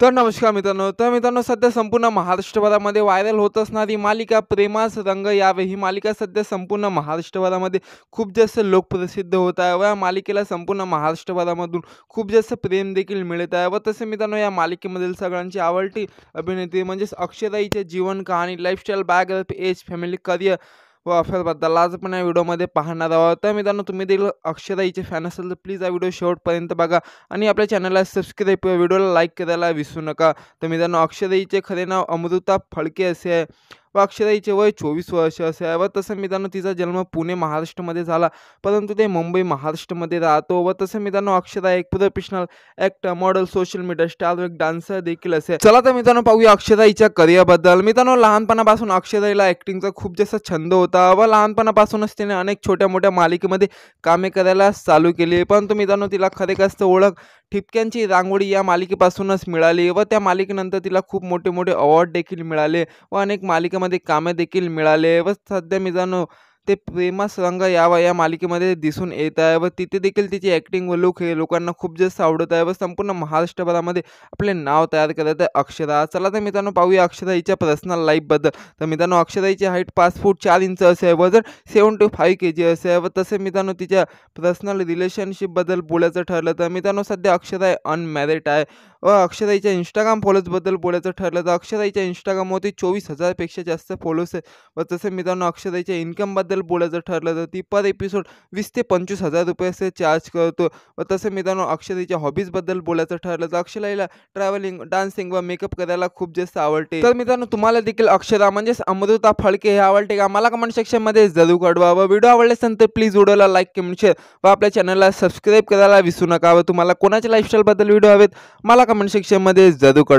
तर नमस्कार मित्रांनो, सध्या संपूर्ण महाराष्ट्रभरामध्ये व्हायरल होत असणारी मालिका प्रेमास रंग यावे ही मालिका सध्या संपूर्ण महाराष्ट्रभरामध्ये खूप जास्त लोकप्रसिद्ध होत आहे व या मालिकेला संपूर्ण महाराष्ट्रभरामधून खूप जास्त प्रेम देखील मिळत आहे व तसे मित्रांनो या मालिकेमधील सगळ्यांची आवडती अभिनेत्री म्हणजेच अक्षराईचे जीवन कहाणी lifestyle biography age family career व अफेअरबद्दल आज आपण या व्हिडिओमध्ये पाहणार आहोत। तर मित्रांनो तुम्ही देखील अक्षराईचे फॅन असाल तर प्लीज हा व्हिडिओ शेवटपर्यंत बघा आणि आपल्या चॅनलला सबस्क्राईब व्हिडिओला लाईक करायला विसरू नका। तर मित्रांनो अक्षराईचे खरे नाव अमृता फडके असे आहे व अक्षराईचे वय 24 वर्ष असे आहे व तसं मित्रांनो तिचा जन्म पुणे महाराष्ट्रामध्ये झाला परंतु ते मुंबई महाराष्ट्रामध्ये राहतो व तसं मित्रांनो अक्षरा एक professional actor model social media star व एक डान्सर देखील असे। चला तर मित्रांनो पाहूया अक्षराईच्या करिअरबद्दल। मित्रांनो लहानपणापासून अक्षराईला ॲक्टिंगचा खूप जास्त छंद होता व लहानपणापासूनच तिने अनेक छोट्या मोठ्या मालिकेमध्ये कामे करायला चालू केली परंतु मित्रांनो तिला खरे कसं ओळख ठिपक्यांची रांगोळी या मालिकेपासूनच मिळाली व त्या मालिकेनंतर तिला खूप मोठे मोठे अवॉर्ड देखील मिळाले व अनेक मालिकेमध्ये कामे देखील मिळाले व सध्या मित्रांनो ते प्रेमास रंग यावा या मालिकेमध्ये दिसून येत आहे व तिथे देखील तिची ॲक्टिंग व लुक हे लोकांना खूप जास्त आवडत आहे व संपूर्ण महाराष्ट्रभरामध्ये आपले नाव तयार करत आहे अक्षरा। चला तर मित्रांनो पाहूया अक्षरा हिच्या पर्सनल लाईफबद्दल। तर मित्रांनो अक्षरा हिची हाईट 5 फूट 4 इंच असे आहे वजन 75 kg असे आहे व तसे मित्रांनो तिच्या पर्सनल रिलेशनशिपबद्दल बोलायचं ठरलं तर मित्रांनो सध्या अक्षरा अनमॅरिड आहे व अक्षरा हिच्या इंस्टाग्राम फॉलोअर्सबद्दल बोलायचं ठरलं तर अक्षरा हिच्या इंस्टाग्रामवरती 24,000 पेक्षा जास्त फॉलोअर्स आहे व तसे मित्रांनो अक्षरा हिच्या इन्कमबद्दल बोलायचं ठरलं तर ती पर एपिसोड 20 ते 25,000 रुपये असे चार्ज करतो व तसे मित्रांनो अक्षरा हिच्या हॉबीजबद्दल बोलायचं ठरलं तर अक्षरा हिला ट्रॅव्हलिंग डान्सिंग व मेकअप करायला खूप जास्त आवडते। तर मित्रांनो तुम्हाला देखील अक्षरा म्हणजेच अमृता फडके हे आवडते का मला कमेंट सेक्शनमध्ये जरूर कळवा व व्हिडिओ आवडले असेल तर प्लीज व्हिडिओला लाईक कमेंट शेअर व आपल्या चॅनलला सबस्क्राईब करायला विसरू नका व तुम्हाला कोणाच्या लाईफस्टाईलबद्दल व्हिडिओ हवेत मला कमेंट सेक्शनमध्ये जरूर कळवा।